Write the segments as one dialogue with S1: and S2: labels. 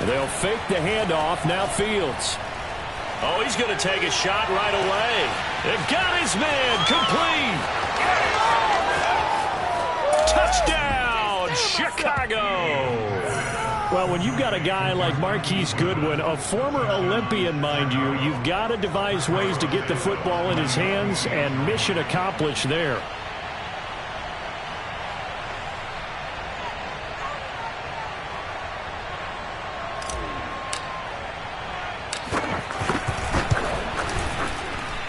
S1: They'll fake the handoff. Now Fields. Oh, he's going to take a shot right away. They've got his man. Complete. Touchdown, Chicago. Well, when you've got a guy like Marquise Goodwin, a former Olympian, mind you, you've got to devise ways to get the football in his hands, and mission accomplished there.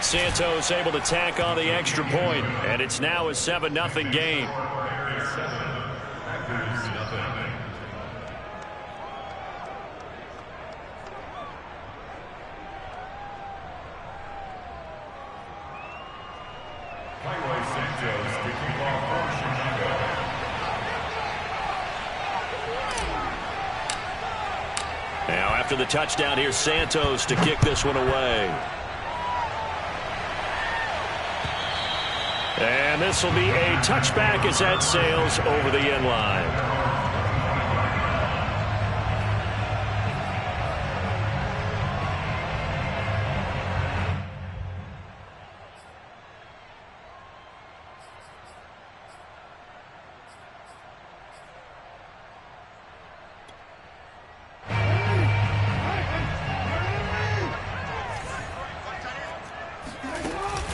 S1: Santos able to tack on the extra point, and it's now a 7-0 game. Now after the touchdown, here's Santos to kick this one away. And this will be a touchback as that sails over the end line.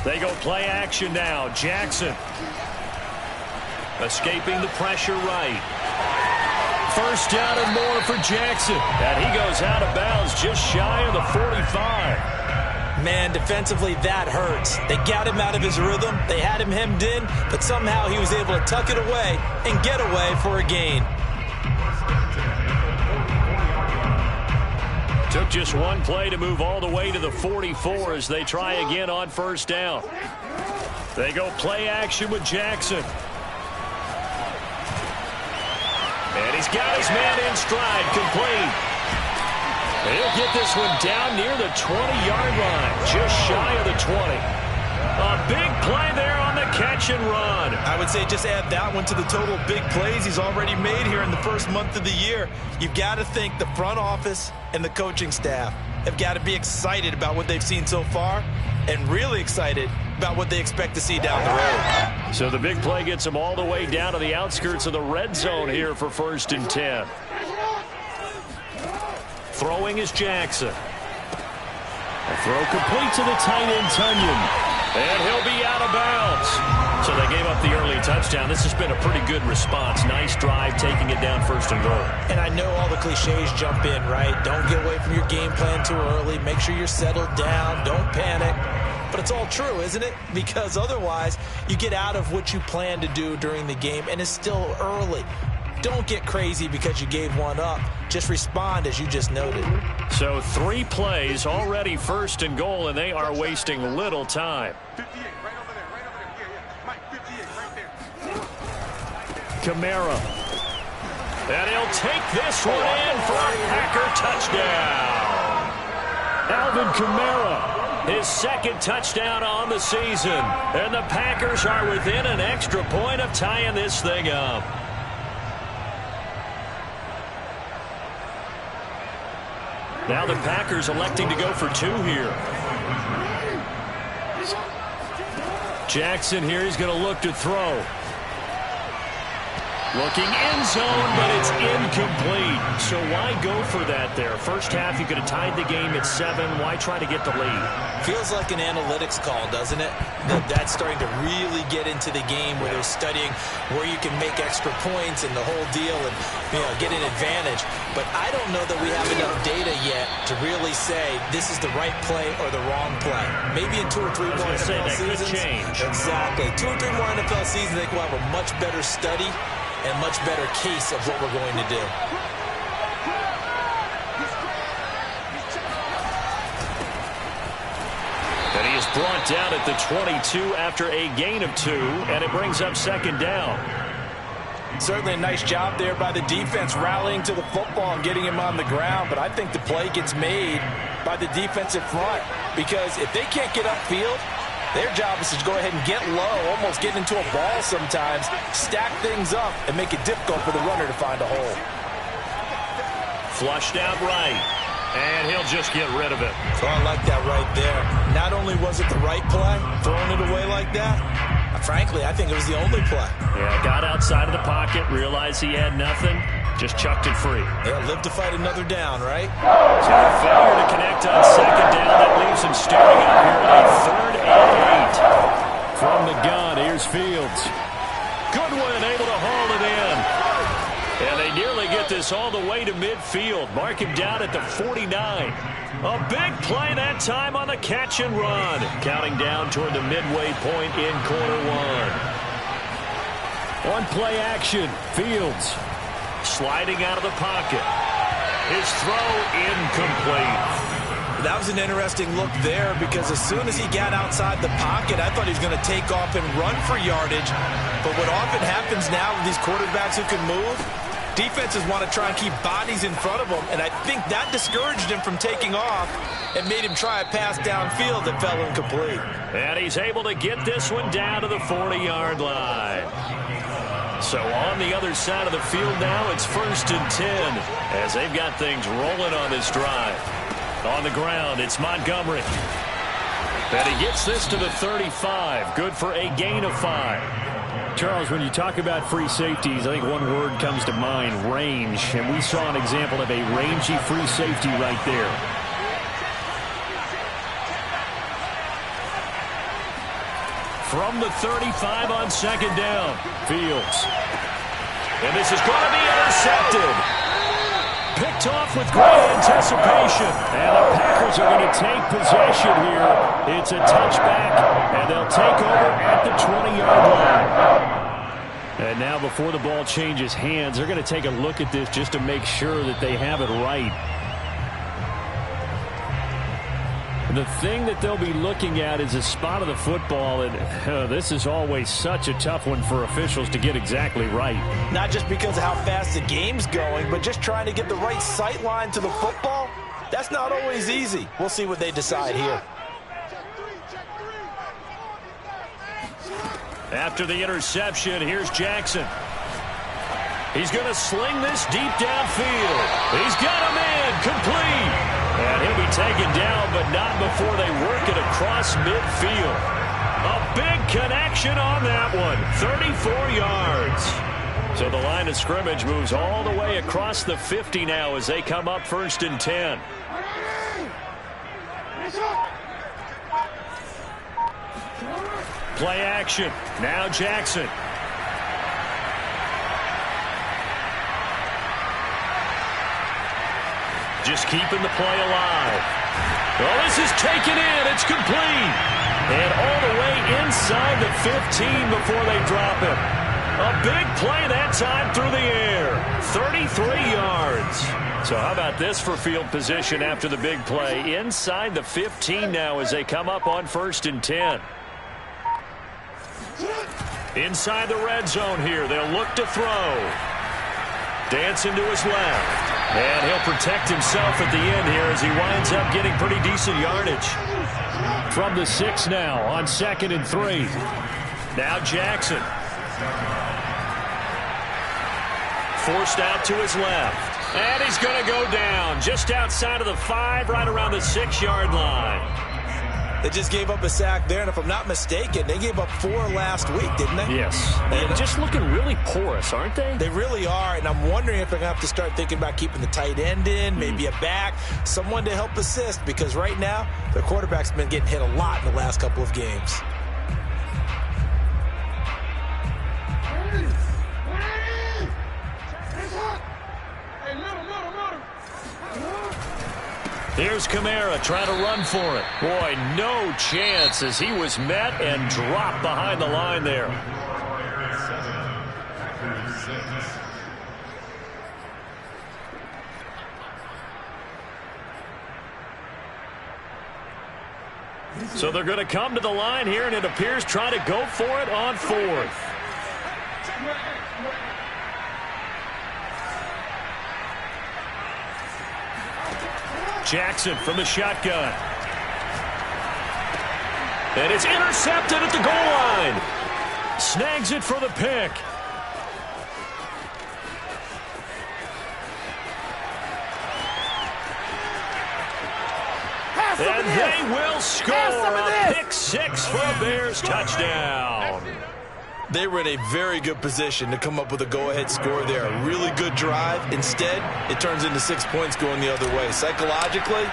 S1: They go play action now. Jackson escaping the pressure right. First down and more for Jackson. And he goes out of bounds just shy of the 45.
S2: Man, defensively, that hurts. They got him out of his rhythm. They had him hemmed in, but somehow he was able to tuck it away and get away for a gain.
S1: Took just one play to move all the way to the 44 as they try again on first down. They go play action with Jackson. And he's got his man in stride, complete. He'll get this one down near the 20-yard line, just shy of the 20. A big play there on the catch and run.
S2: I would say just add that one to the total big plays he's already made here in the first month of the year. You've got to think the front office and the coaching staff have got to be excited about what they've seen so far and really excited about what they expect to see down the road.
S1: So the big play gets them all the way down to the outskirts of the red zone here for 1st and 10. Throwing is Jackson. A throw complete to the tight end, Tunyon. And he'll be out of bounds. So they gave up the early touchdown. This has been a pretty good response. Nice drive, taking it down 1st and goal.
S2: And I know all the cliches jump in, right? Don't get away from your game plan too early. Make sure you're settled down. Don't panic. But it's all true, isn't it? Because otherwise, you get out of what you plan to do during the game, and it's still early. Don't get crazy because you gave one up. Just respond as you just noted.
S1: So 3 plays, already 1st and goal, and they are wasting little time.
S3: 58, right over there, right over there. Yeah. Mike, 58, right there.
S1: Kamara. And he'll take this one in for a Packer touchdown. Alvin Kamara, his 2nd touchdown on the season. And the Packers are within an extra point of tying this thing up. Now the Packers electing to go for 2 here. Jackson here, he's going to look to throw. Looking end zone, but it's incomplete. So why go for that there? First half, you could have tied the game at 7. Why try to get the lead?
S2: Feels like an analytics call, doesn't it? That's starting to really get into the game where they're studying where you can make extra points and the whole deal and get an advantage. But I don't know that we have enough data yet to really say this is the right play or the wrong play. Maybe in 2 or 3 more NFL seasons.
S1: Could change.
S2: Exactly. 2 or 3 more NFL seasons, I think we'll have a much better study and much better case of what we're going to do.
S1: And he is brought down at the 22 after a gain of 2, and it brings up 2nd down.
S2: Certainly a nice job there by the defense rallying to the football and getting him on the ground, but I think the play gets made by the defensive front because if they can't get upfield, their job is to go ahead and get low, almost get into a ball sometimes, stack things up, and make it difficult for the runner to find a hole.
S1: Flushed out right. And he'll just get rid of it.
S2: So I like that right there. Not only was it the right play, throwing it away like that, frankly, I think it was the only play.
S1: Yeah, got outside of the pocket, realized he had nothing, just chucked it free.
S2: Yeah, live to fight another down, right?
S1: So a failure to connect on second down. That leaves him starting out here at 3rd and 8. From the gun, here's Fields. Goodwin able to haul it in. And they nearly get this all the way to midfield. Mark him down at the 49. A big play that time on the catch and run. Counting down toward the midway point in quarter one. On play action, Fields sliding out of the pocket. His throw incomplete.
S2: That was an interesting look there because as soon as he got outside the pocket, I thought he was going to take off and run for yardage. But what often happens now with these quarterbacks who can move, defenses want to try and keep bodies in front of them, and I think that discouraged him from taking off and made him try a pass downfield that fell incomplete.
S1: And he's able to get this one down to the 40-yard line. So on the other side of the field now, it's 1st and 10 as they've got things rolling on this drive. On the ground, it's Montgomery. And he gets this to the 35. Good for a gain of 5.
S4: Charles, when you talk about free safeties, I think one word comes to mind, range. And we saw an example of a rangy free safety right there.
S1: From the 35 on second down, Fields. And this is going to be intercepted. Picked off with great anticipation. And the Packers are going to take possession here. It's a touchback, and they'll take over at the 20-yard line.
S4: And now before the ball changes hands, they're going to take a look at this just to make sure that they have it right. The thing that they'll be looking at is the spot of the football, and this is always such a tough one for officials to get exactly right.
S2: Not just because of how fast the game's going, but just trying to get the right sight line to the football. That's not always easy. We'll see what they decide here.
S1: After the interception, here's Jackson. He's going to sling this deep downfield. He's got him in, complete. And he'll be taken down, but not before they work it across midfield. A big connection on that one, 34 yards. So the line of scrimmage moves all the way across the 50 now as they come up 1st and 10. Play action. Now Jackson. Just keeping the play alive. Well, this is taken in. It's complete. And all the way inside the 15 before they drop him. A big play that time through the air. 33 yards. So how about this for field position after the big play? Inside the 15 now as they come up on 1st and 10. Inside the red zone here. They'll look to throw. Dancing to his left. And he'll protect himself at the end here as he winds up getting pretty decent yardage.
S4: From the 6 now on 2nd and 3.
S1: Now Jackson. Forced out to his left. And he's going to go down just outside of the 5, right around the 6-yard line.
S2: They just gave up a sack there, and if I'm not mistaken, they gave up 4 last week, didn't they?
S4: Yes. And just looking really porous, aren't they?
S2: They really are, and I'm wondering if they're going to have to start thinking about keeping the tight end in, maybe a back, someone to help assist, because right now, their quarterback's been getting hit a lot in the last couple of games.
S1: Here's Kamara trying to run for it. Boy, no chance as he was met and dropped behind the line there. So they're going to come to the line here, and it appears trying to go for it on 4th. Jackson from the shotgun. And it's intercepted at the goal line. Snags it for the pick. And they will score a pick six for a Bears touchdown.
S2: They were in a very good position to come up with a go-ahead score there. A really good drive. Instead, it turns into 6 points going the other way. Psychologically,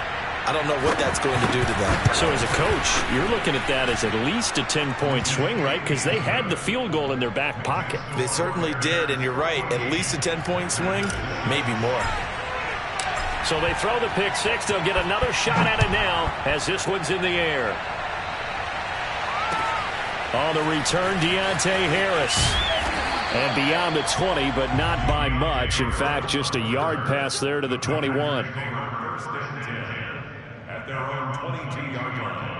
S2: I don't know what that's going to do to them.
S4: So as a coach, you're looking at that as at least a 10-point swing, right? Because they had the field goal in their back pocket.
S2: They certainly did, and you're right. At least a 10-point swing, maybe more.
S1: So they throw the pick six. They'll get another shot at it now as this one's in the air. On the return, Deontay Harris. And beyond the 20, but not by much. In fact, just a yard pass there to the 21.
S5: At their own 22-yard line.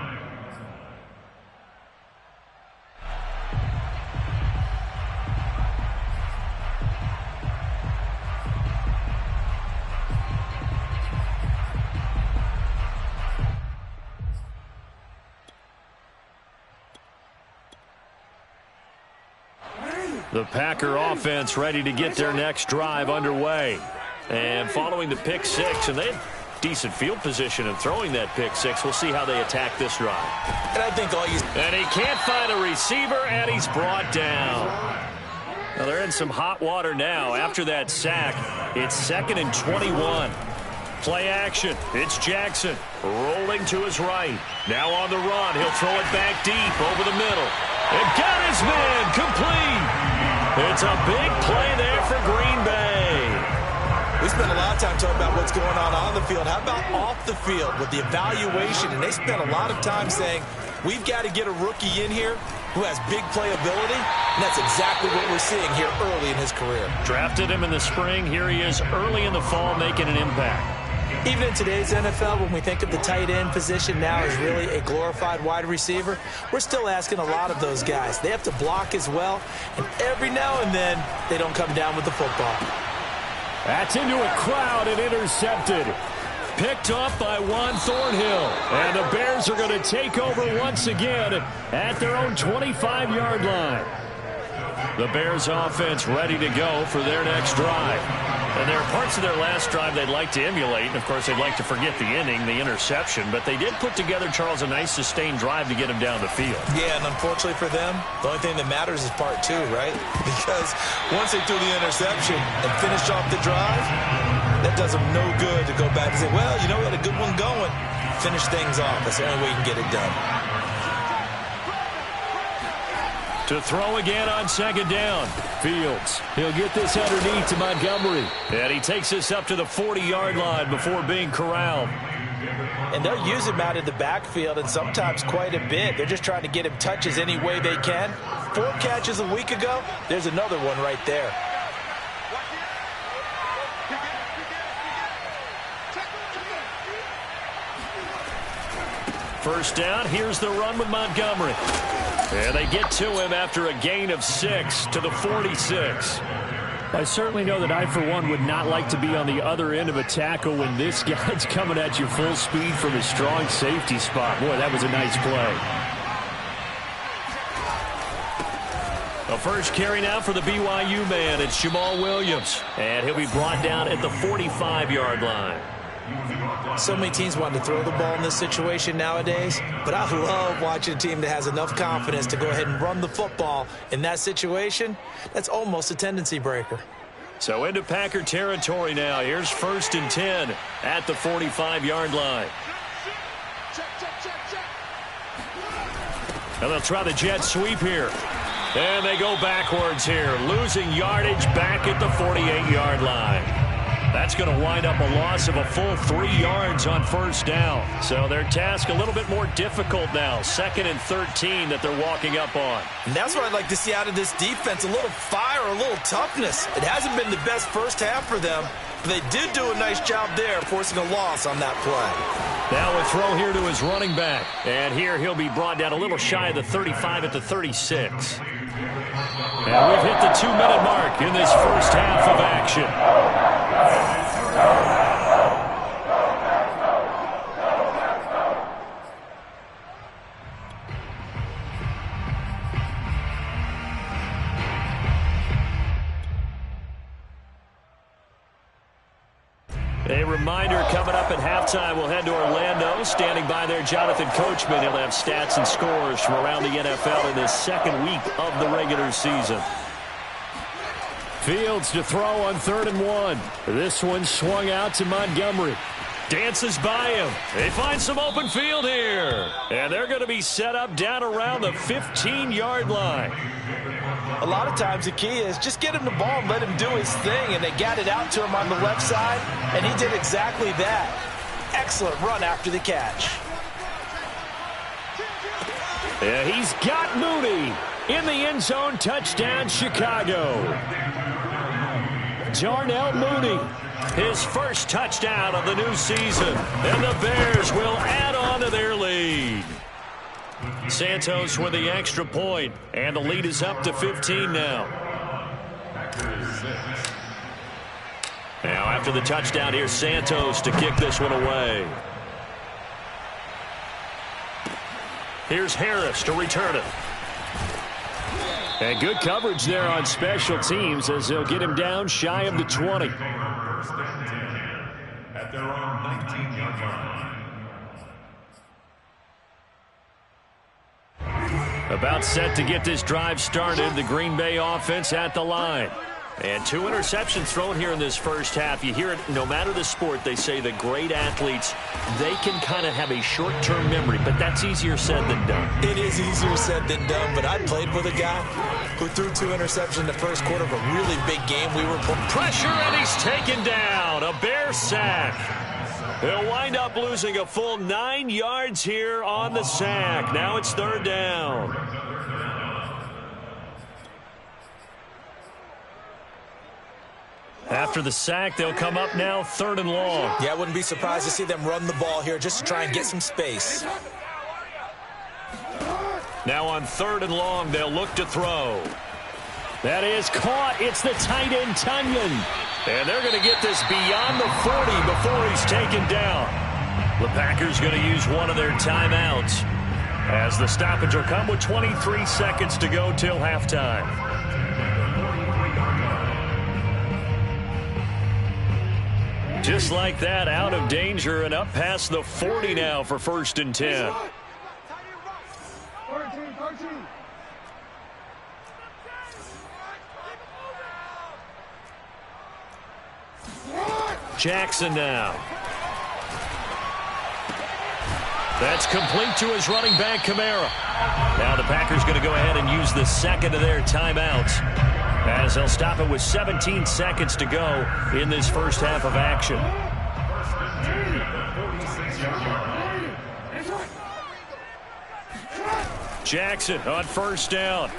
S1: The Packer offense ready to get their next drive underway. And following the pick six, and they had decent field position in throwing that pick six. We'll see how they attack this drive.
S2: And I think all you...
S1: And he can't find a receiver, and he's brought down. Now they're in some hot water now. After that sack, it's 2nd and 21. Play action. It's Jackson rolling to his right. Now on the run. He'll throw it back deep over the middle. And got his man complete. It's a big play there for Green Bay.
S2: We spent a lot of time talking about what's going on the field. How about off the field with the evaluation? And they spent a lot of time saying, we've got to get a rookie in here who has big playability. And that's exactly what we're seeing here early in his career.
S1: Drafted him in the spring. Here he is early in the fall making an impact.
S2: Even in today's NFL, when we think of the tight end position now as really a glorified wide receiver, we're still asking a lot of those guys. They have to block as well, and every now and then, they don't come down with the football.
S4: That's into a crowd and intercepted. Picked off by Juan Thornhill. And the Bears are going to take over once again at their own 25-yard line. The Bears offense ready to go for their next drive. And there are parts of their last drive they'd like to emulate. And, of course, they'd like to forget the inning, the interception. But they did put together, Charles, a nice sustained drive to get him down the field.
S2: Yeah, and unfortunately for them, the only thing that matters is part two, right? Because once they threw the interception and finished off the drive, that does them no good to go back and say, well, you know, we had a good one going. Finish things off. That's the only way you can get it done.
S1: To throw again on 2nd down. Fields. He'll get this underneath to Montgomery. And he takes this up to the 40-yard line before being corralled.
S2: And they'll use him out in the backfield, and sometimes quite a bit. They're just trying to get him touches any way they can. 4 catches a week ago. There's another one right there.
S1: First down. Here's the run with Montgomery. And they get to him after a gain of 6 to the 46.
S4: I certainly know that I, for one, would not like to be on the other end of a tackle when this guy's coming at you full speed from a strong safety spot. Boy, that was a nice play.
S1: The first carry now for the BYU man. It's Jamal Williams. And he'll be brought down at the 45-yard line.
S2: So many teams want to throw the ball in this situation nowadays, but I love watching a team that has enough confidence to go ahead and run the football in that situation. That's almost a tendency breaker.
S1: So into Packer territory now. Here's 1st and 10 at the 45-yard line. And they'll try the jet sweep here. And they go backwards here, losing yardage back at the 48-yard line. That's going to wind up a loss of a full 3 yards on 1st down. So their task a little bit more difficult now. 2nd and 13 that they're walking up on.
S2: And that's what I'd like to see out of this defense. A little fire, a little toughness. It hasn't been the best first half for them, but they did do a nice job there forcing a loss on that play.
S1: Now a throw here to his running back. And here he'll be brought down a little shy of the 35 at the 36. And we've hit the 2-minute mark in this first half of action. A
S4: reminder, coming up at halftime, we'll head to Orlando. Standing by there, Jonathan Coachman. He'll have stats and scores from around the NFL in this second week of the regular season. Fields to throw on 3rd and 1. This one swung out to Montgomery. Dances by him. They find some open field here. And they're going to be set up down around the 15-yard line.
S2: A lot of times the key is just get him the ball and let him do his thing, and they got it out to him on the left side, and he did exactly that. Excellent run after the catch.
S4: Yeah, he's got Mooney in the end zone. Touchdown, Chicago. Darnell Mooney, his first touchdown of the new season, and the Bears will add on to their lead. Santos with the extra point, and the lead is up to 15 now. Now after the touchdown, here's Santos to kick this one away. Here's Harris to return it. And good coverage there on special teams as they'll get him down shy of the 20.
S5: First and 10 at their own 19-yard line.
S4: About set to get this drive started. The Green Bay offense at the line. And 2 interceptions thrown here in this first half. You hear it no matter the sport. They say the great athletes, they can kind of have a short-term memory, but that's easier said than done.
S2: It is easier said than done, but I played with a guy who threw 2 interceptions in the first quarter of a really big game. We were
S4: pressure, and he's taken down. A Bear sack. He'll wind up losing a full 9 yards here on the sack. Now it's 3rd down. After the sack, they'll come up now 3rd and long.
S2: Yeah, I wouldn't be surprised to see them run the ball here just to try and get some space.
S4: Now on 3rd and long, they'll look to throw. That is caught. It's the tight end, Tunyon. And they're going to get this beyond the 40 before he's taken down. The Packers going to use one of their timeouts as the stoppage will come with 23 seconds to go till halftime. Just like that, out of danger and up past the 40 now for 1st and 10. Jackson now. That's complete to his running back, Kamara. Now the Packers going to go ahead and use the second of their timeouts as they'll stop it with 17 seconds to go in this first half of action. Jackson on 1st down.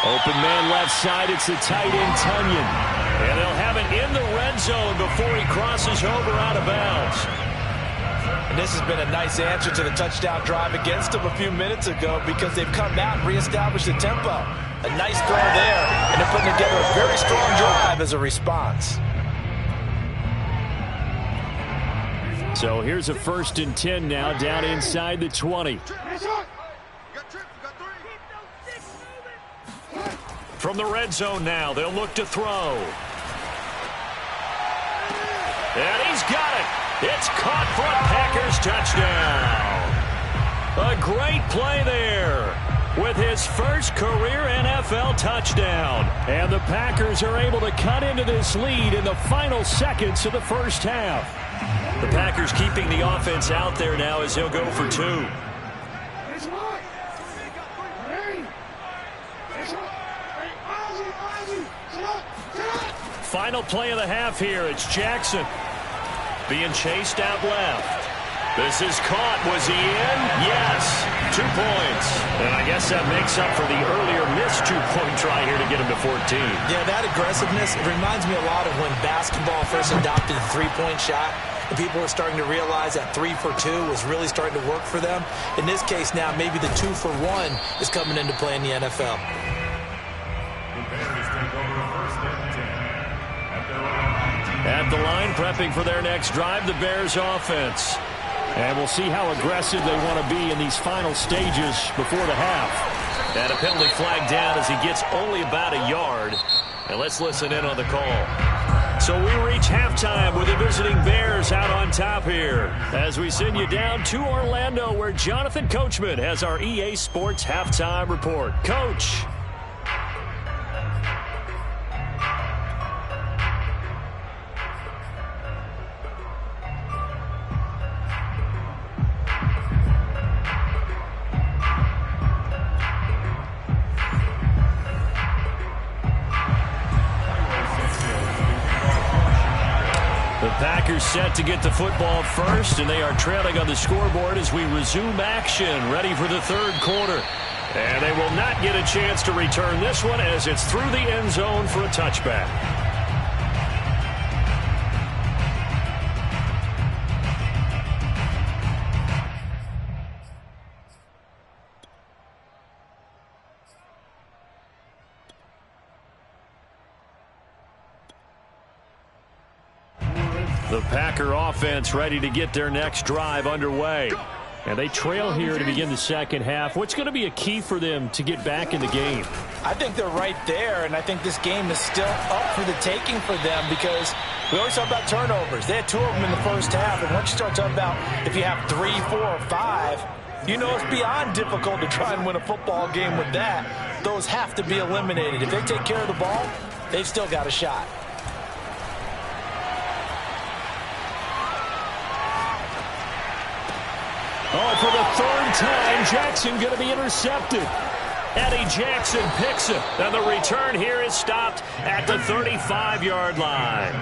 S4: Open man left side. It's the tight end, Tunyon. And they'll have it in the red zone before he crosses over out of bounds.
S2: And this has been a nice answer to the touchdown drive against them a few minutes ago because they've come out and reestablished the tempo. A nice throw there, and they're putting together a very strong drive as a response.
S4: So here's a 1st and 10 now down inside the 20. From the red zone now, they'll look to throw. And he's got it. It's caught for a Packers touchdown. A great play there with his first career NFL touchdown. And the Packers are able to cut into this lead in the final seconds of the first half. The Packers keeping the offense out there now as he'll go for 2. Final play of the half here. It's Jackson being chased out left. This is caught. Was he in? Yes. 2 points. And I guess that makes up for the earlier missed 2-point try here to get him to 14.
S2: Yeah, that aggressiveness, it reminds me a lot of when basketball first adopted the 3-point shot. And people were starting to realize that 3 for 2 was really starting to work for them. In this case now, maybe the 2 for 1 is coming into play in the NFL.
S4: At the line, prepping for their next drive, the Bears offense. And we'll see how aggressive they want to be in these final stages before the half. And a penalty flag down as he gets only about a yard.
S1: And let's listen in on the call. So we reach halftime with the visiting Bears out on top here as we send you down to Orlando where Jonathan Coachman has our EA Sports halftime report. Coach. The Packers set to get the football first, and they are trailing on the scoreboard as we resume action, ready for the third quarter. And they will not get a chance to return this one as it's through the end zone for a touchback. The Packer offense ready to get their next drive underway. And they trail here to begin the second half. What's going to be a key for them to get back in the game?
S2: I think they're right there, and I think this game is still up for the taking for them because we always talk about turnovers. They had 2 of them in the first half, and once you start talking about if you have 3, 4, or 5, you know it's beyond difficult to try and win a football game with that. Those have to be eliminated. If they take care of the ball, they've still got a shot.
S4: Oh, for the third time, Jackson going to be intercepted.
S1: Eddie Jackson picks it, and the return here is stopped at the 35-yard line.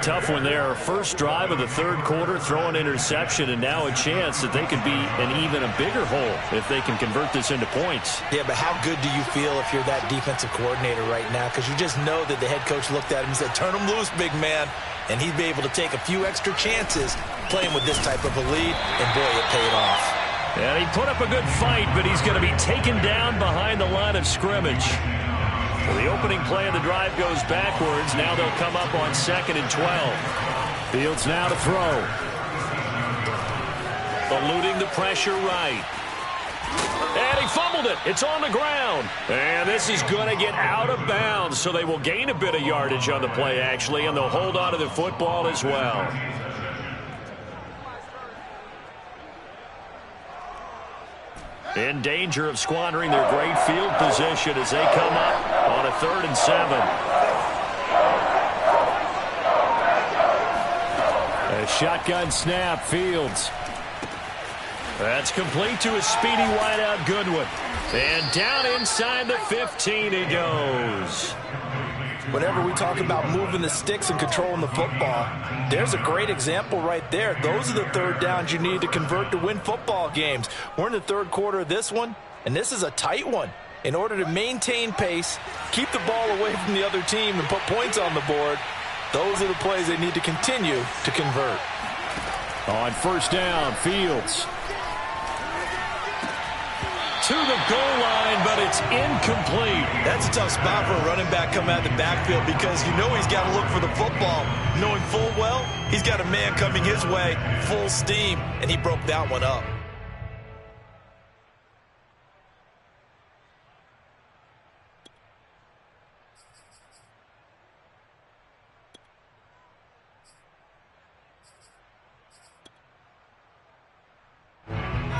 S1: Tough one there. First drive of the third quarter, throw an interception, and now a chance that they could be in even a bigger hole if they can convert this into points.
S2: Yeah, but how good do you feel if you're that defensive coordinator right now? Because you just know that the head coach looked at him and said, turn him loose, big man. And he'd be able to take a few extra chances playing with this type of a lead, and boy, it paid off.
S1: And he put up a good fight, but he's going to be taken down behind the line of scrimmage. Well, the opening play of the drive goes backwards. Now they'll come up on 2nd and 12.
S4: Fields now to throw.
S1: Eluding the pressure right. And he fumbled it. It's on the ground. And this is going to get out of bounds, so they will gain a bit of yardage on the play, actually, and they'll hold on to the football as well. In danger of squandering their great field position as they come up on a 3rd and 7.
S4: A shotgun snap, Fields.
S1: That's complete to a speedy wideout Goodwin. And down inside the 15 he goes.
S2: Whenever we talk about moving the sticks and controlling the football, there's a great example right there. Those are the third downs you need to convert to win football games. We're in the third quarter of this one, and this is a tight one. In order to maintain pace, keep the ball away from the other team, and put points on the board, those are the plays they need to continue to convert.
S4: On first down, Fields.
S1: To the goal line, but it's incomplete.
S2: That's a tough spot for a running back coming out of the backfield because you know he's got to look for the football, knowing full well he's got a man coming his way, full steam, and he broke that one up.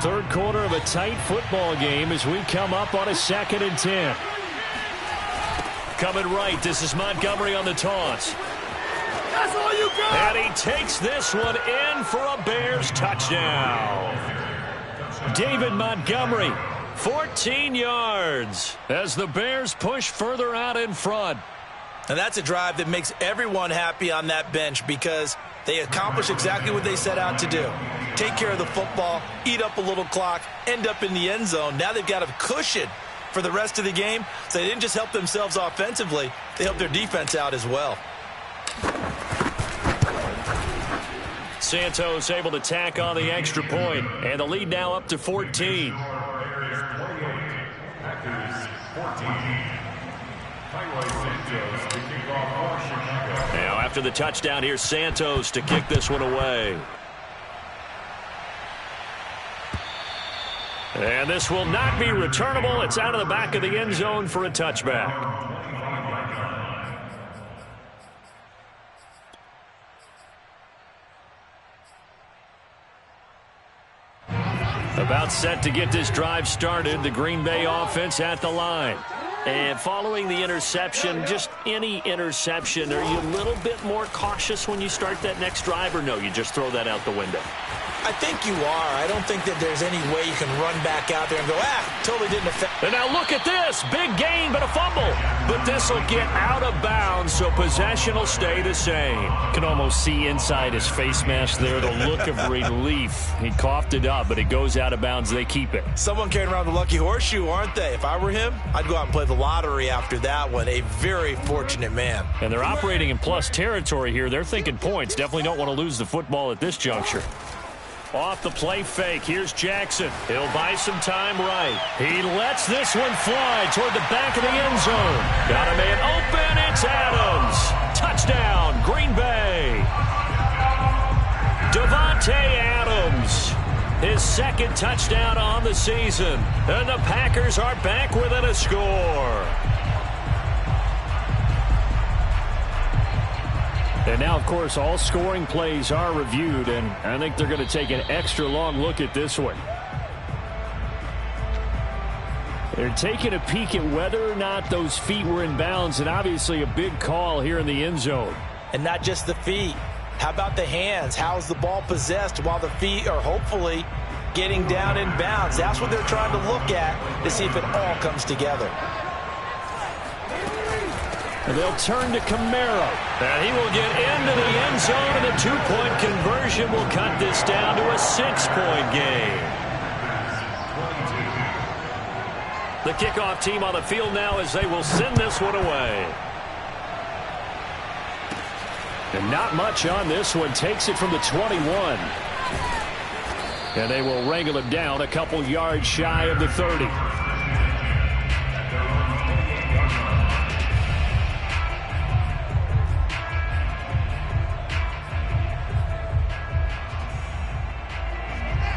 S4: Third quarter of a tight football game as we come up on a 2nd and 10.
S1: Coming right, this is Montgomery on the toss.
S3: That's all you got.
S1: And he takes this one in for a Bears touchdown. David Montgomery, 14 yards as the Bears push further out in front.
S2: And that's a drive that makes everyone happy on that bench because they accomplish exactly what they set out to do. Take care of the football, eat up a little clock, end up in the end zone. Now they've got a cushion for the rest of the game. So they didn't just help themselves offensively, they helped their defense out as well.
S1: Santos able to tack on the extra point, and the lead now up to 14. Now after the touchdown, here's Santos to kick this one away. And this will not be returnable. It's out of the back of the end zone for a touchback.
S4: About set to get this drive started, the Green Bay offense at the line. And following the interception, just any interception, are you a little bit more cautious when you start that next drive, or no, you just throw that out the window?
S2: I think you are. I don't think that there's any way you can run back out there and go, totally didn't affect.
S4: And now look at this. Big gain, but a fumble. But this will get out of bounds, so possession will stay the same. Can almost see inside his face mask there the look of relief. He coughed it up, but it goes out of bounds. They keep it.
S2: Someone carrying around the lucky horseshoe, aren't they? If I were him, I'd go out and play the lottery after that one. A very fortunate man.
S4: And they're operating in plus territory here. They're thinking points. Definitely don't want to lose the football at this juncture. Off the play fake, here's Jackson. He'll buy some time right. He lets this one fly toward the back of the end zone. Got a man open, it's Adams. Touchdown, Green Bay. Devontae Adams, his second touchdown on the season. And the Packers are back within a score. And now, of course, all scoring plays are reviewed, and I think they're going to take an extra long look at this one. They're taking a peek at whether or not those feet were in bounds, and obviously a big call here in the end zone.
S2: And not just the feet. How about the hands? How is the ball possessed while the feet are hopefully getting down in bounds? That's what they're trying to look at to see if it all comes together.
S4: And they'll turn to Kamara. And he will get into the end zone, and the two-point conversion will cut this down to a 6-point game. The kickoff team on the field now as they will send this one away. And not much on this one. Takes it from the 21. And they will wrangle him down a couple yards shy of the 30.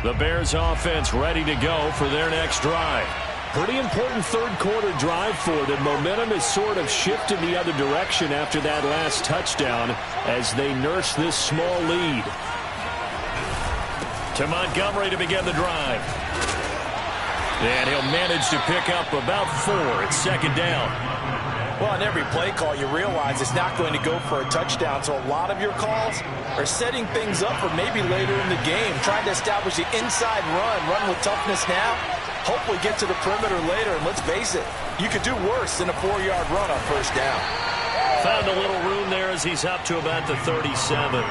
S4: The Bears offense ready to go for their next drive. Pretty important third-quarter drive for them. Momentum has sort of shifted the other direction after that last touchdown as they nurse this small lead. To Montgomery to begin the drive. And he'll manage to pick up about 4. It's second down.
S2: Well, on every play call, you realize it's not going to go for a touchdown. So a lot of your calls are setting things up for maybe later in the game, trying to establish the inside run with toughness now, hopefully get to the perimeter later. And let's face it, you could do worse than a 4-yard run on first down.
S4: Found a little room there as he's up to about the 37.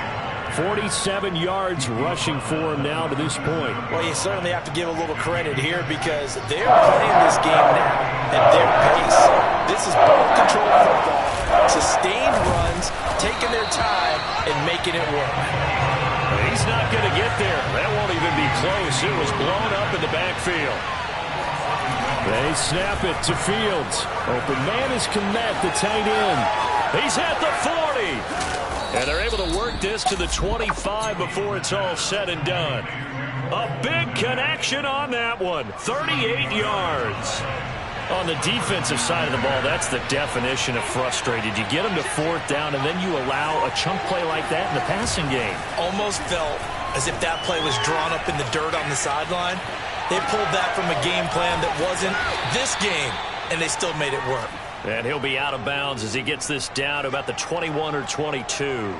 S4: 47 yards rushing for him now to this point.
S2: Well, you certainly have to give a little credit here because they're playing this game now at their pace. This is ball-control football, sustained runs, taking their time, and making it work.
S4: He's not going to get there. That won't even be close. It was blown up in the backfield. They snap it to Fields. Open man is Kmet, the tight end. He's at the 40. And they're able to work this to the 25 before it's all said and done. A big connection on that one. 38 yards. On the defensive side of the ball, that's the definition of frustrated. You get them to 4th down, and then you allow a chunk play like that in the passing game.
S2: Almost felt as if that play was drawn up in the dirt on the sideline. They pulled that from a game plan that wasn't this game, and they still made it work.
S4: And he'll be out of bounds as he gets this down to about the 21 or 22.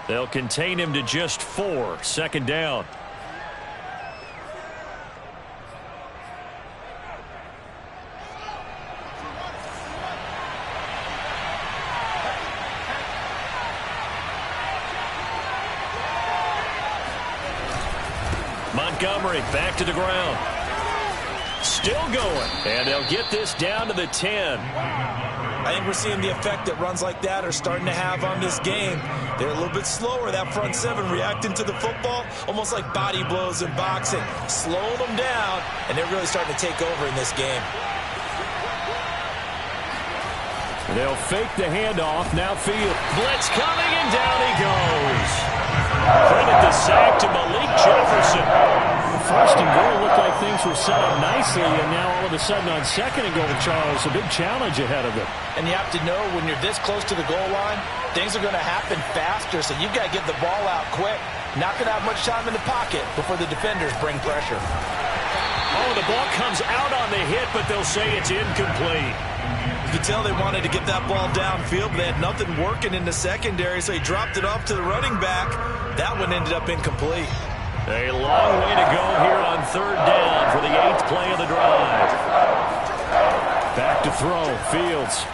S4: They'll contain him to just 4. Second down. Montgomery back to the ground. Still going. And they'll get this down to the 10.
S2: I think we're seeing the effect that runs like that are starting to have on this game. They're a little bit slower, that front 7 reacting to the football, almost like body blows in boxing. Slowing them down, and they're really starting to take over in this game.
S4: They'll fake the handoff. Now Field. Blitz coming, and down he goes. Credit the sack to Malik Jefferson. First and goal looked like things were set up nicely, and now all of a sudden on second and goal, Charles, a big challenge ahead of them.
S2: And you have to know when you're this close to the goal line, things are going to happen faster, so you've got to get the ball out quick. Not going to have much time in the pocket before the defenders bring pressure.
S1: Oh, the ball comes out on the hit, but they'll say it's incomplete.
S2: You could tell they wanted to get that ball downfield, but they had nothing working in the secondary, so he dropped it off to the running back. That one ended up incomplete.
S1: A long way to go here on third down for the 8th play of the drive. Back to throw, Fields.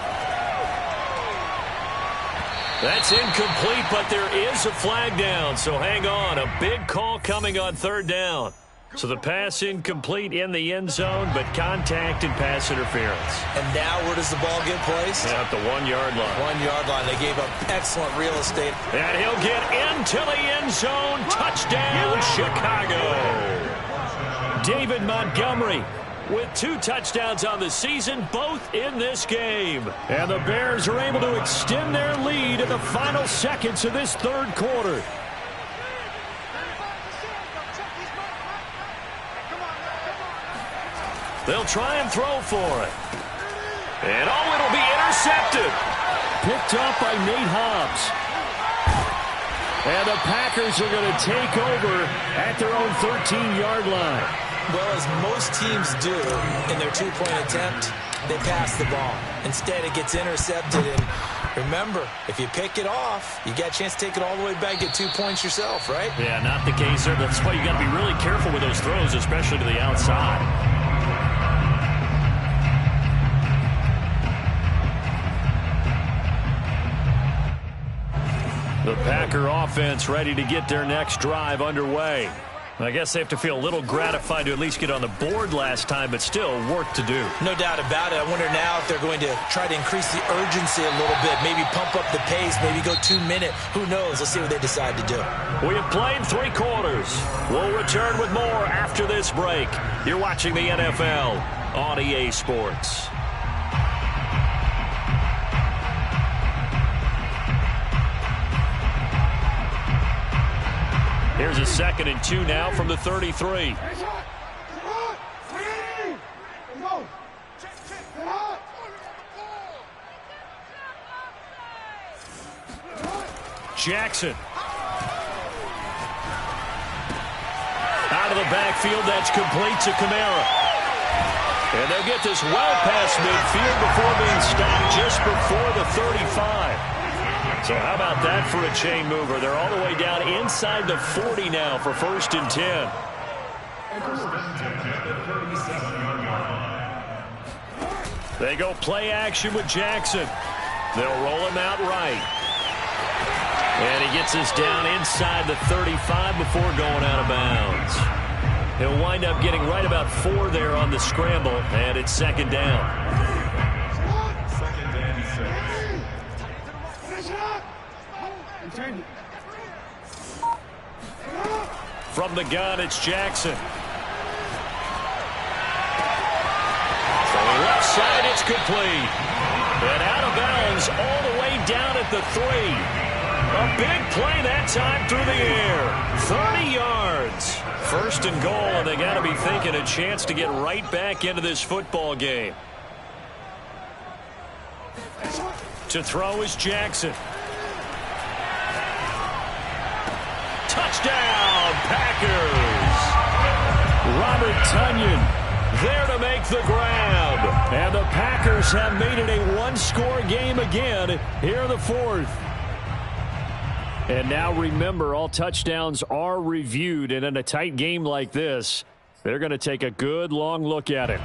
S1: That's incomplete, but there is a flag down, so hang on. A big call coming on third down. So the pass incomplete in the end zone, but contact and pass interference.
S2: And now where does the ball get placed?
S1: At the 1-yard line.
S2: 1-yard line. They gave up excellent real estate.
S1: And he'll get into the end zone. Touchdown, Chicago. David Montgomery with 2 touchdowns on the season, both in this game. And the Bears are able to extend their lead in the final seconds of this third quarter. They'll try and throw for it. And, oh, it'll be intercepted. Picked up by Nate Hobbs. And the Packers are going to take over at their own 13-yard line.
S2: Well, as most teams do in their 2-point attempt, they pass the ball. Instead, it gets intercepted. And remember, if you pick it off, you got a chance to take it all the way back, get 2 points yourself, right?
S1: Yeah, not the case there. That's why you got to be really careful with those throws, especially to the outside. The Packer offense ready to get their next drive underway. I guess they have to feel a little gratified to at least get on the board last time, but still work to do.
S2: No doubt about it. I wonder now if they're going to try to increase the urgency a little bit, maybe pump up the pace, maybe go 2-minute. Who knows? Let's see what they decide to do.
S1: We have played 3 quarters. We'll return with more after this break. You're watching the NFL on EA Sports. Here's a 2nd and 2 now from the 33. Jackson. Out of the backfield, that's complete to Kamara. And they'll get this well past midfield before being stopped just before the 35. So how about that for a chain mover? They're all the way down inside the 40 now for 1st and 10. They go play action with Jackson. They'll roll him out right. And he gets us down inside the 35 before going out of bounds. He'll wind up getting right about 4 there on the scramble, and it's 2nd down. From the gun, it's Jackson. From the left side, it's complete. And out of bounds all the way down at the 3. A big play that time through the air. 30 yards. 1st and goal, and they got to be thinking a chance to get right back into this football game. To throw is Jackson. Touchdown, Packers! Robert Tonyan there to make the grab. And the Packers have made it a 1-score game again here in the 4th. And now remember, all touchdowns are reviewed, and in a tight game like this, they're going to take a good long look at it.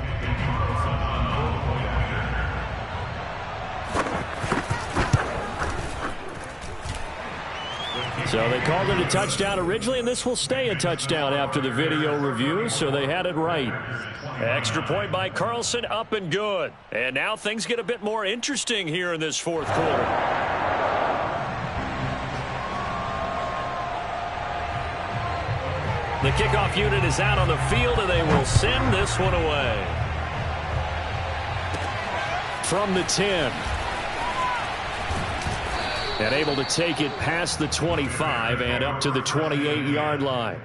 S1: So they called it a touchdown originally, and this will stay a touchdown after the video review, so they had it right. Extra point by Carlson, up and good. And now things get a bit more interesting here in this 4th quarter. The kickoff unit is out on the field, and they will send this one away. From the 10. And able to take it past the 25 and up to the 28-yard line.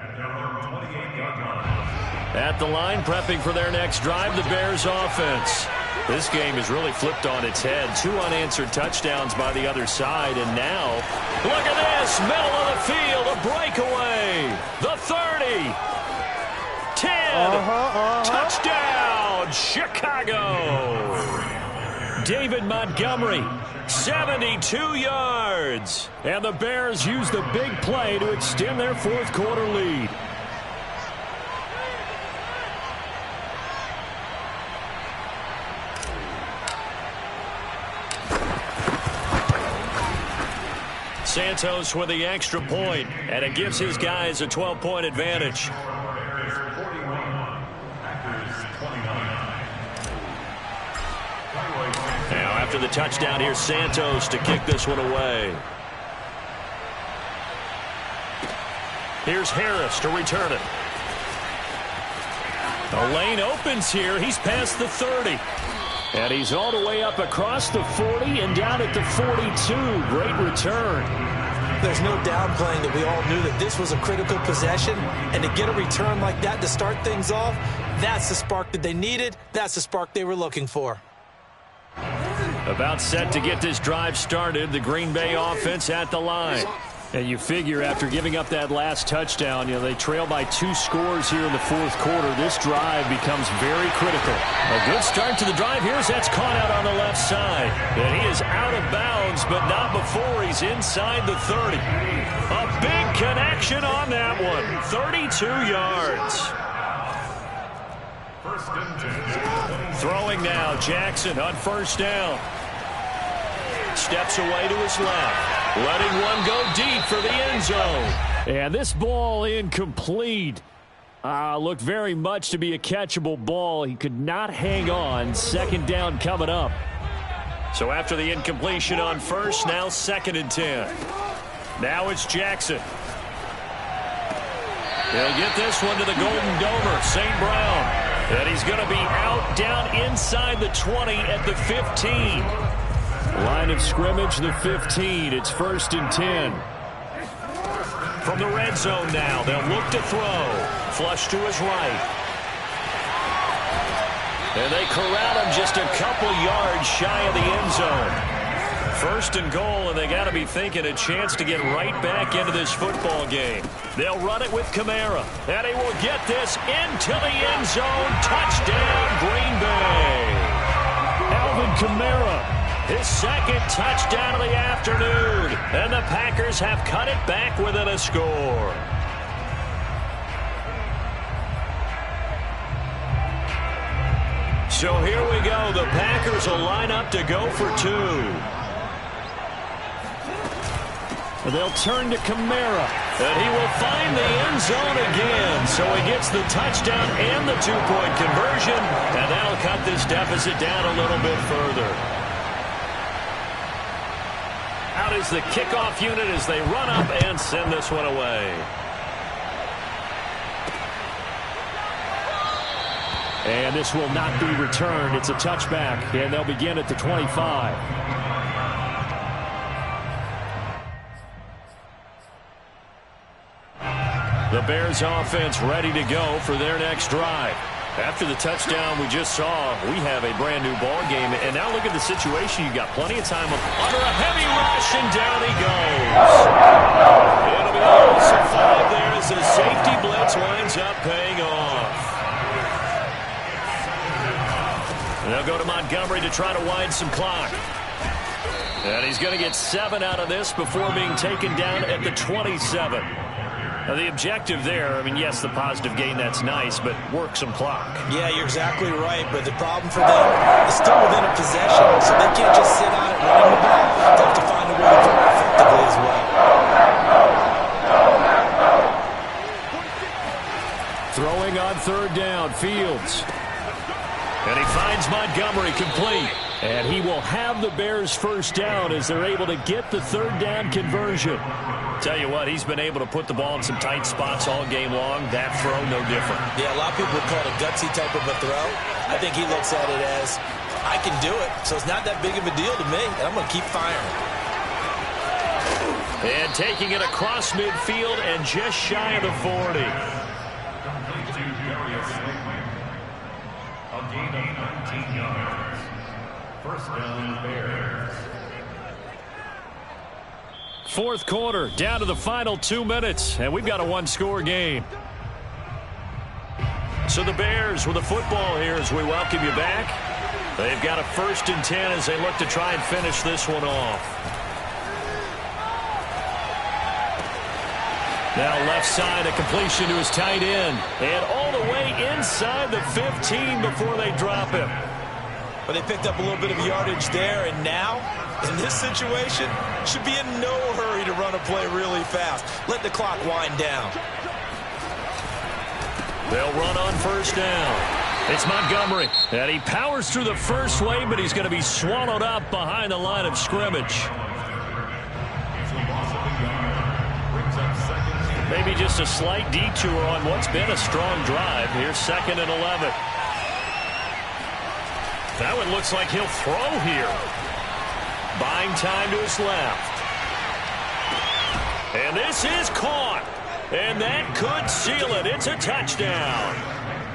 S1: At the line, prepping for their next drive, the Bears offense. This game is really flipped on its head. 2 unanswered touchdowns by the other side, and now, look at this, middle of the field, a breakaway. The 30, 10, head. Touchdown, Chicago. David Montgomery, 72 yards. And the Bears use the big play to extend their fourth quarter lead. Santos with the extra point, and it gives his guys a 12-point advantage. Now after the touchdown, here's Santos to kick this one away. Here's Harris to return it. The lane opens here. He's past the 30. And he's all the way up across the 40 and down at the 42. Great return.
S2: There's no downplaying that we all knew that this was a critical possession. And to get a return like that to start things off, that's the spark that they needed. That's the spark they were looking for.
S1: About set to get this drive started. The Green Bay offense at the line. And you figure after giving up that last touchdown, they trail by 2 scores here in the fourth quarter. This drive becomes very critical. A good start to the drive here as that's caught out on the left side. And he is out of bounds, but not before he's inside the 30. A big connection on that one. 32 yards. Throwing now, Jackson on first down. Steps away to his left. Letting one go deep for the end zone. And this ball incomplete. Looked very much to be a catchable ball. He could not hang on. Second down coming up. So after the incompletion on first, now 2nd and 10. Now it's Jackson. He'll get this one to the Golden Domer, St. Brown. And he's going to be out down inside the 20 at the 15. Line of scrimmage, the 15. It's 1st and 10. From the red zone now, they'll look to throw. Flush to his right. And they corral him just a couple yards shy of the end zone. 1st and goal, and they got to be thinking a chance to get right back into this football game. They'll run it with Kamara, and he will get this into the end zone. Touchdown, Green Bay. Alvin Kamara. His 2nd touchdown of the afternoon. And the Packers have cut it back within a score. So here we go. The Packers will line up to go for 2. They'll turn to Kamara. And he will find the end zone again. So he gets the touchdown and the 2-point conversion. And that'll cut this deficit down a little bit further. Out is the kickoff unit as they run up and send this one away. And this will not be returned. It's a touchback, and they'll begin at the 25. The Bears offense ready to go for their next drive. After the touchdown we just saw, we have a brand new ball game. And now look at the situation. You got plenty of time under a heavy rush, and down he goes. It'll be a loss of 5 there as the safety blitz winds up paying off. They'll go to Montgomery to try to wind some clock. And he's going to get 7 out of this before being taken down at the 27. Now the objective there, yes, the positive gain, that's nice, but work some clock. Yeah, you're exactly right, but the problem for them is still within a possession, so they can't just sit on it running the ball. They have to find a way to throw it effectively as well. Throwing on 3rd down, Fields. And he finds Montgomery complete. And he will have the Bears' first down as they're able to get the 3rd down conversion. Tell you what, he's been able to put the ball in some tight spots all game long. That throw, no different. Yeah, a lot of people would call it a gutsy type of a throw. I think he looks at it as, I can do it, so it's not that big of a deal to me, and I'm going to keep firing. And taking it across midfield and just shy of the 40.
S5: A gain of 19 yards. First down, Bears.
S1: Fourth quarter, down to the final 2 minutes, and we've got a 1-score game. So the Bears with the football here as we welcome you back. They've got a 1st and 10 as they look to try and finish this one off. Now left side, a completion to his tight end. And all the way inside the 15 before they drop him.
S2: But they picked up a little bit of yardage there, and now, in this situation, should be in no hurry to run a play really fast. Let the clock wind down.
S1: They'll run on 1st down. It's Montgomery. And he powers through the first wave, but he's going to be swallowed up behind the line of scrimmage. Maybe just a slight detour on what's been a strong drive. Here's 2nd and 11. That one looks like he'll throw here. Buying time to his left. And this is caught. And that could seal it. It's a touchdown.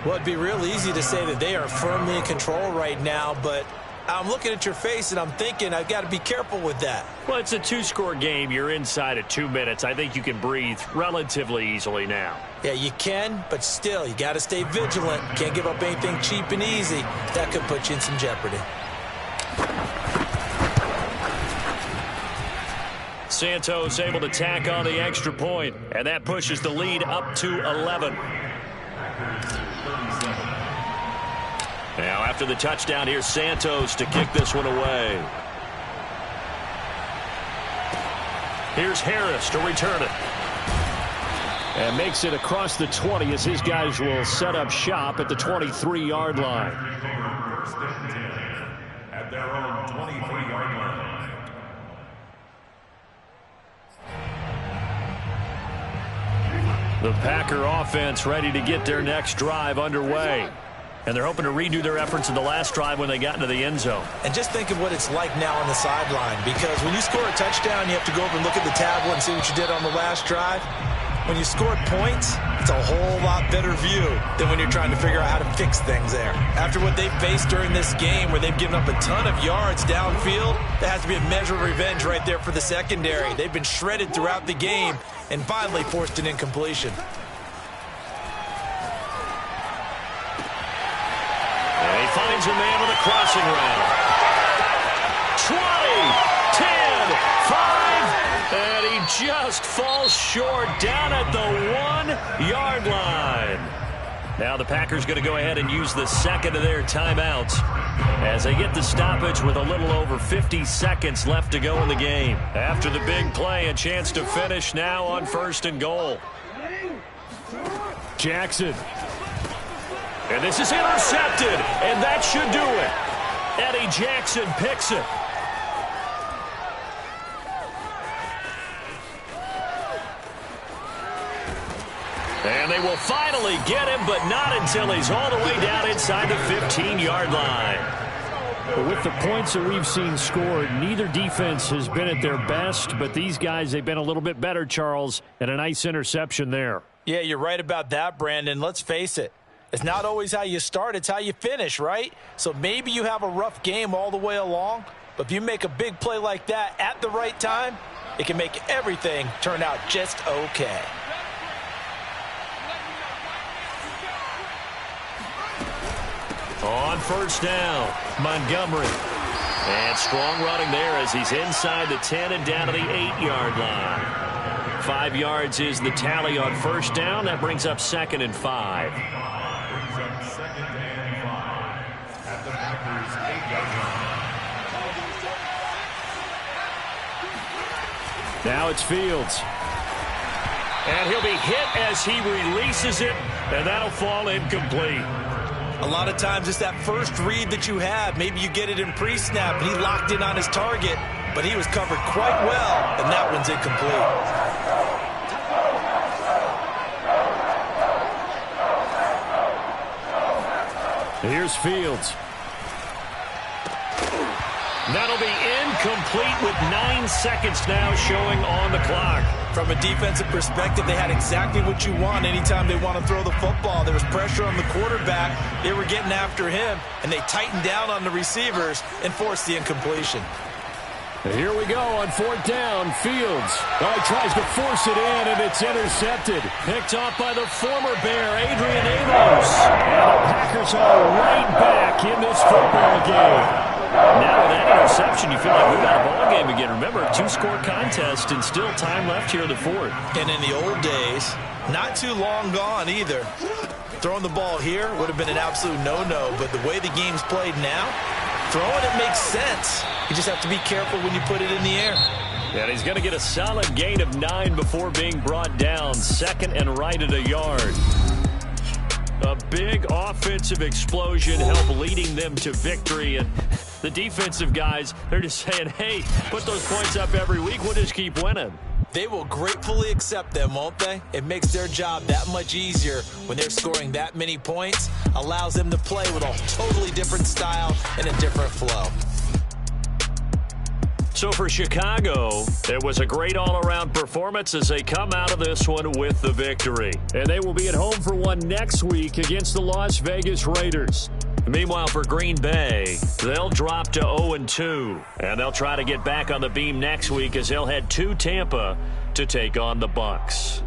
S2: Well, it'd be real easy to say that they are firmly in control right now, but I'm looking at your face and I'm thinking I've got to be careful with that.
S1: Well, it's a 2-score game. You're inside at 2 minutes. I think you can breathe relatively easily now.
S2: Yeah, you can, but still, you got to stay vigilant. Can't give up anything cheap and easy. That could put you in some jeopardy.
S1: Santos able to tack on the extra point, and that pushes the lead up to 11. Now after the touchdown, here's Santos to kick this one away. Here's Harris to return it.
S4: And makes it across the 20 as his guys will set up shop at the 23-yard line.
S5: At their own 23-yard line.
S1: The Packer offense ready to get their next drive underway. And they're hoping to redo their efforts in the last drive when they got into the end zone.
S2: And just think of what it's like now on the sideline, because when you score a touchdown, you have to go over and look at the tablet and see what you did on the last drive. When you scored points, it's a whole lot better view than when you're trying to figure out how to fix things there. After what they've faced during this game where they've given up a ton of yards downfield, that has to be a measure of revenge right there for the secondary. They've been shredded throughout the game and finally forced an incompletion.
S1: And he finds a man with a crossing route. 20, 10, 5, and he just falls short down at the 1-yard line. Now the Packers going to go ahead and use the second of their timeouts as they get the stoppage with a little over 50 seconds left to go in the game. After the big play, a chance to finish now on 1st and goal.
S4: Jackson.
S1: And this is intercepted, and that should do it. Eddie Jackson picks it. And they will finally get him, but not until he's all the way down inside the 15-yard line.
S4: But with the points that we've seen scored, neither defense has been at their best, but these guys, they've been a little bit better, Charles, and a nice interception there.
S2: Yeah, you're right about that, Brandon. Let's face it. It's not always how you start, it's how you finish, right? So maybe you have a rough game all the way along, but if you make a big play like that at the right time, it can make everything turn out just okay.
S1: On 1st down, Montgomery. And strong running there as he's inside the 10 and down to the 8-yard line. 5 yards is the tally on 1st down. That brings up 2nd and 5.
S4: Now it's Fields.
S1: And he'll be hit as he releases it, and that'll fall incomplete.
S2: A lot of times it's that first read that you have. Maybe you get it in pre-snap, and he locked in on his target, but he was covered quite well, and that one's incomplete.
S4: Here's Fields.
S1: That'll be incomplete with 9 seconds now showing on the clock.
S2: From a defensive perspective, they had exactly what you want anytime they want to throw the football. There was pressure on the quarterback. They were getting after him, and they tightened down on the receivers and forced the incompletion.
S4: Here we go on 4th down. Fields. Oh, he tries to force it in, and it's intercepted.
S1: Picked off by the former Bear, Adrian Amos.
S4: And the Packers are right back in this football game.
S1: Now with that interception, you feel like we've got a ball game again. Remember, 2-score contest and still time left here in the 4th.
S2: And in the old days, not too long gone either. Throwing the ball here would have been an absolute no-no, but the way the game's played now, throwing it makes sense. You just have to be careful when you put it in the air.
S1: And he's going to get a solid gain of 9 before being brought down. 2nd and right at a yard. A big offensive explosion helped leading them to victory. And the defensive guys, they're just saying, hey, put those points up every week. We'll just keep winning.
S2: They will gratefully accept them, won't they? It makes their job that much easier when they're scoring that many points. Allows them to play with a totally different style and a different flow.
S1: So for Chicago, it was a great all-around performance as they come out of this one with the victory.
S4: And they will be at home for one next week against the Las Vegas Raiders.
S1: Meanwhile, for Green Bay, they'll drop to 0-2. And they'll try to get back on the beam next week as they'll head to Tampa to take on the Bucs.